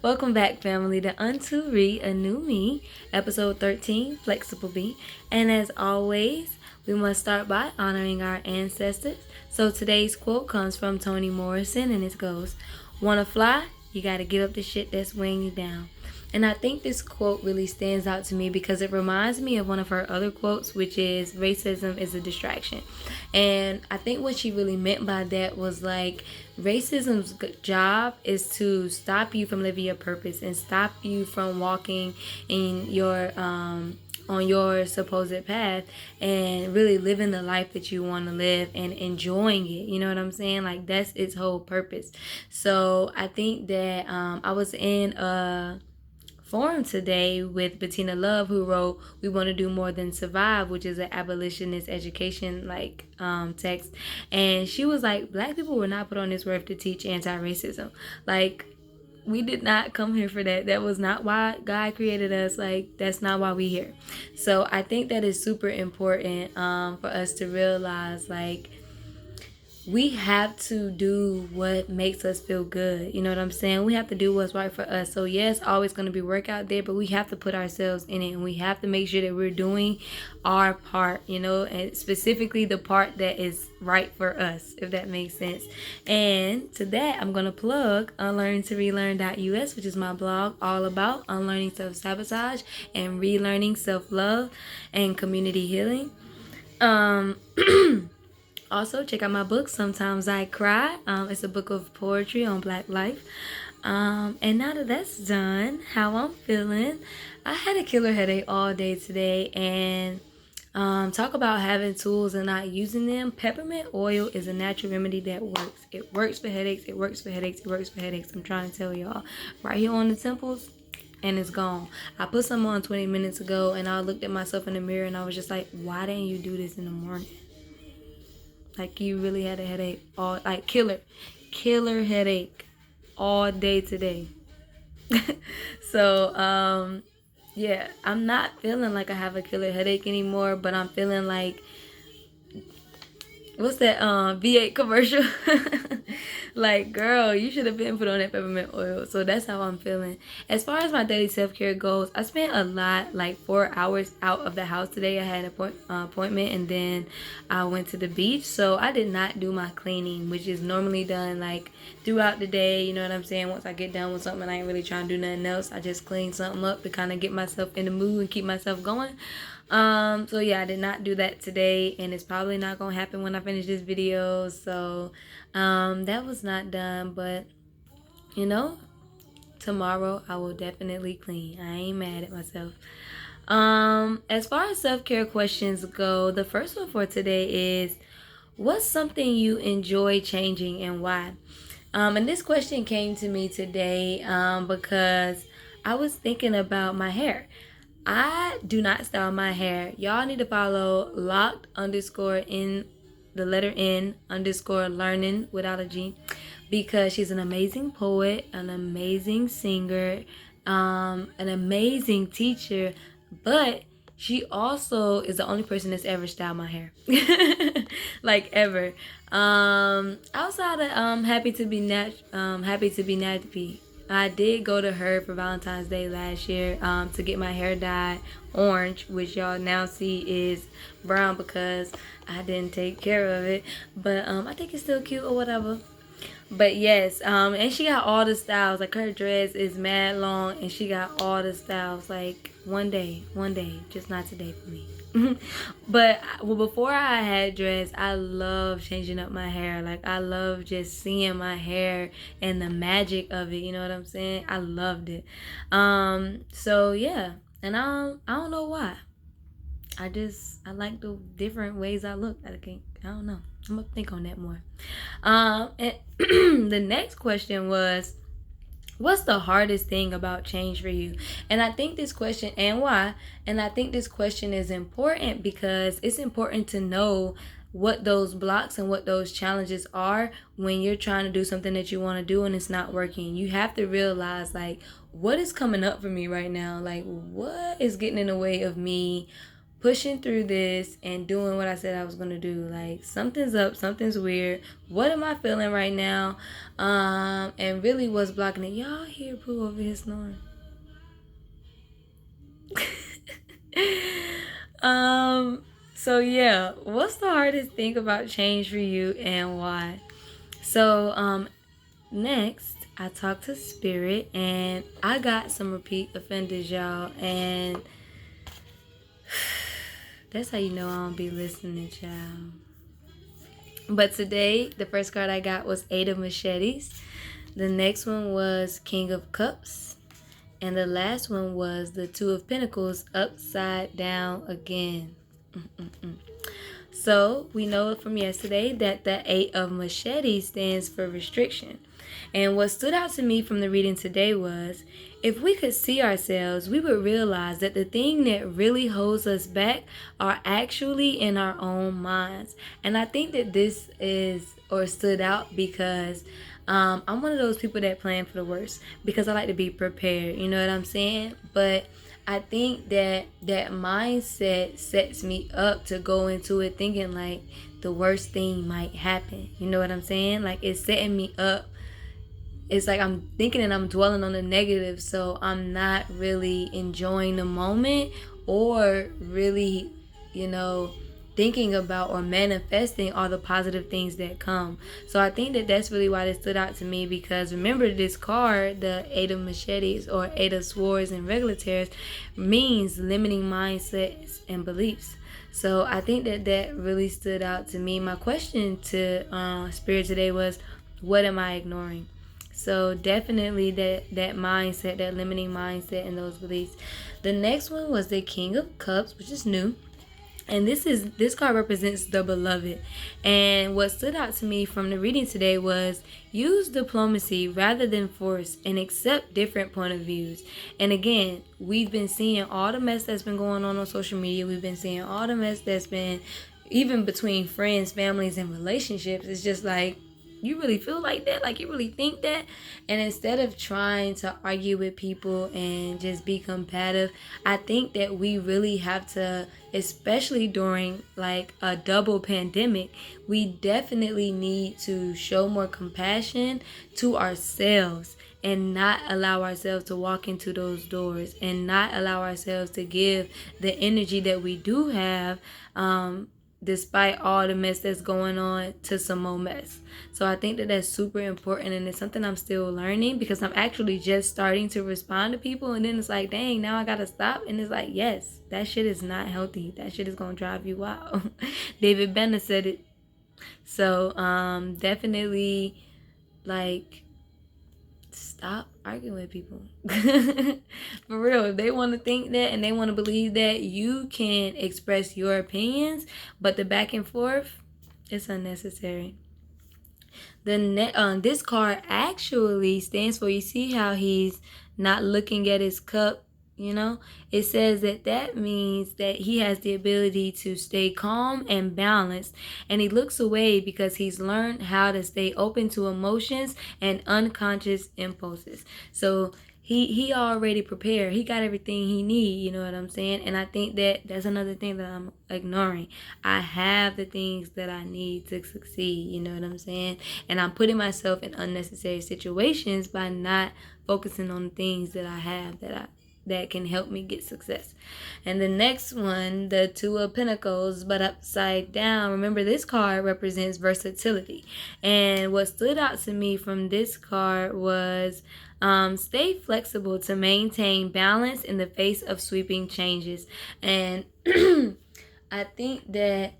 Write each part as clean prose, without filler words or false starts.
Welcome back, family, to Unto Re, A New Me, episode 13, Flexible B. And as always, we must start by honoring our ancestors. So today's quote comes from Toni Morrison, and it goes, "Wanna fly? You gotta give up the shit that's weighing you down." And I think this quote really stands out to me because it reminds me of one of her other quotes, which is racism is a distraction. And I think what she really meant by that was like racism's job is to stop you from living your purpose and stop you from walking in your on your supposed path and really living the life that you want to live and enjoying it. You know what I'm saying? Like, that's its whole purpose. So I think that I was in a forum today with Bettina Love, who wrote "We Want to Do More Than Survive," which is an abolitionist education text, and she was like, Black people were not put on this earth to teach anti-racism. Like, we did not come here for that. That was not why God created us. Like, that's not why we here. So I think that is super important for us to realize, like, we have to do what makes us feel good. You know what I'm saying? We have to do what's right for us. So yes, always going to be work out there, but we have to put ourselves in it, and we have to make sure that we're doing our part, you know, and specifically the part that is right for us, if that makes sense. And to that, I'm going to plug Unlearn to Relearn.us, which is my blog all about unlearning self-sabotage and relearning self-love and community healing. Also, check out my book, Sometimes I Cry. It's a book of poetry on Black life. And now that that's done, how I'm feeling, I had a killer headache all day today. And talk about having tools and not using them. Peppermint oil is a natural remedy that works. It works for headaches. It works for headaches. It works for headaches. I'm trying to tell y'all. Right here on the temples, and it's gone. I put some on 20 minutes ago, and I looked at myself in the mirror, and I was just like, why didn't you do this in the morning? Like, you really had a headache all, like, killer headache all day today. So, yeah, I'm not feeling like I have a killer headache anymore, but I'm feeling like, what's that V8 commercial? Like, girl, you should have been put on that peppermint oil. So that's how I'm feeling. As far as my daily self-care goes, I spent a lot, like 4 hours out of the house today. I had an appointment, and then I went to the beach. So I did not do my cleaning, which is normally done like throughout the day. You know what I'm saying? Once I get done with something, I ain't really trying to do nothing else. I just clean something up to kind of get myself in the mood and keep myself going. So yeah, I did not do that today, and it's probably not gonna happen when I finish this video. So that was not done, but you know, tomorrow I will definitely clean. I ain't mad at myself. As far as self-care questions go, the first one for today is, what's something you enjoy changing and why? And this question came to me today because I was thinking about my hair. I do not style my hair. Y'all need to follow locked_in the letter N_learning without a G, because she's an amazing poet, an amazing singer, an amazing teacher, but she also is the only person that's ever styled my hair. Like, ever. Outside of happy to be nappy. I did go to her for Valentine's Day last year to get my hair dyed orange, which y'all now see is brown because I didn't take care of it. But I think it's still cute or whatever. But yes, and she got all the styles. Like, her dress is mad long, and she got all the styles. Like, one day, just not today for me. But before I had dress, I love changing up my hair. Like, I love just seeing my hair and the magic of it. You know what I'm saying? I loved it. So yeah, and I don't know why. I like the different ways I look. I don't know. I'm gonna think on that more. And the next question was, what's the hardest thing about change for you? And I think this question, and why, and I think this question is important because it's important to know what those blocks and what those challenges are when you're trying to do something that you want to do and it's not working. You have to realize, like, what is coming up for me right now? Like, what is getting in the way of me pushing through this and doing what I said I was gonna do. Like, something's up, something's weird. What am I feeling right now? And really what's blocking it. Y'all hear Pooh over here snoring. So yeah, what's the hardest thing about change for you and why? So next I talked to Spirit and I got some repeat offenders, y'all, and that's how you know I don't be listening, child. But today the first card I got was 8 of Machetes. The next one was King of Cups. And the last one was the 2 of Pentacles upside down again. So we know from yesterday that the 8 of Machetes stands for restriction. And what stood out to me from the reading today was, if we could see ourselves, we would realize that the thing that really holds us back are actually in our own minds. And I think that this stood out because I'm one of those people that plan for the worst because I like to be prepared. You know what I'm saying? But I think that mindset sets me up to go into it thinking like the worst thing might happen. You know what I'm saying? Like, it's setting me up. It's like I'm thinking and I'm dwelling on the negative, so I'm not really enjoying the moment or really, thinking about or manifesting all the positive things that come. So I think that that's really why this stood out to me, because remember, this card, the 8 of Machetes or 8 of Swords in regular terms, means limiting mindsets and beliefs. So I think that really stood out to me. My question to Spirit today was, what am I ignoring? So definitely that mindset, that limiting mindset and those beliefs. The next one was the King of Cups, which is new. And this card represents the beloved. And what stood out to me from the reading today was, use diplomacy rather than force and accept different point of views. And again, we've been seeing all the mess that's been going on social media. We've been seeing all the mess that's been even between friends, families, and relationships. It's just like, you really feel like that? Like, you really think that? And instead of trying to argue with people and just be combative, I think that we really have to, especially during like a double pandemic, we definitely need to show more compassion to ourselves and not allow ourselves to walk into those doors and not allow ourselves to give the energy that we do have, despite all the mess that's going on, to some more mess. So I think that that's super important, and it's something I'm still learning because I'm actually just starting to respond to people, and then it's like, dang, now I gotta stop. And it's like, yes, that shit is not healthy. That shit is gonna drive you wild. David Benner said it. So definitely, like, stop arguing with people. For real, if they want to think that and they want to believe that, you can express your opinions, but the back and forth, it's unnecessary. This card actually stands for, you see how he's not looking at his cup? It says that means that he has the ability to stay calm and balanced, and he looks away because he's learned how to stay open to emotions and unconscious impulses. So he already prepared. He got everything he need, you know what I'm saying? And I think that that's another thing that I'm ignoring. I have the things that I need to succeed, you know what I'm saying? And I'm putting myself in unnecessary situations by not focusing on the things that I have that can help me get success. And the next one, the 2 of Pentacles, but upside down. Remember, this card represents versatility. And what stood out to me from this card was, stay flexible to maintain balance in the face of sweeping changes. And I think that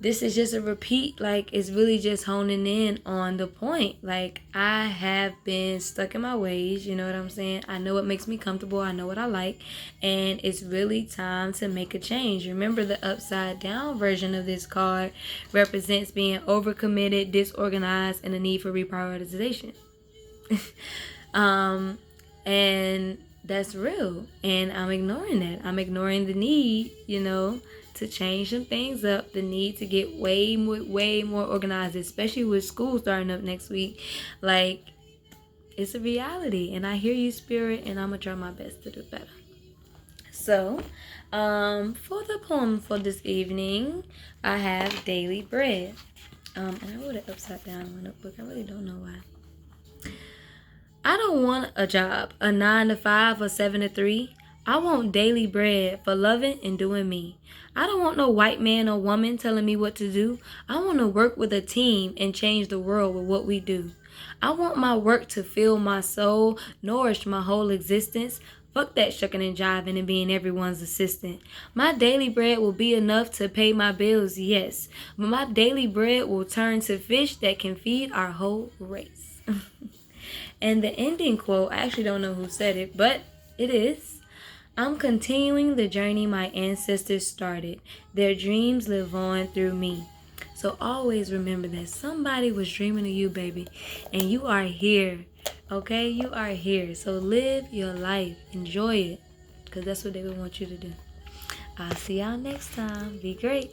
this is just a repeat. Like, it's really just honing in on the point. Like, I have been stuck in my ways, you know what I'm saying? I know what makes me comfortable. I know what I like. And it's really time to make a change. Remember, the upside down version of this card represents being overcommitted, disorganized, and a need for reprioritization. And that's real. And I'm ignoring that. I'm ignoring the need, to change some things up, the need to get way more organized, especially with school starting up next week. Like, it's a reality, and I hear you, Spirit, and I'm gonna try my best to do better. So, for the poem for this evening, I have Daily Bread. And I wrote it upside down in my notebook. I really don't know why. I don't want a job, a 9 to 5 or 7 to 3. I want daily bread for loving and doing me. I don't want no white man or woman telling me what to do. I want to work with a team and change the world with what we do. I want my work to fill my soul, nourish my whole existence. Fuck that shucking and jiving and being everyone's assistant. My daily bread will be enough to pay my bills, yes. But my daily bread will turn to fish that can feed our whole race. And the ending quote, I actually don't know who said it, but it is. I'm continuing the journey my ancestors started. Their dreams live on through me. So always remember that somebody was dreaming of you, baby. And you are here. Okay? You are here. So live your life. Enjoy it. Because that's what they would want you to do. I'll see y'all next time. Be great.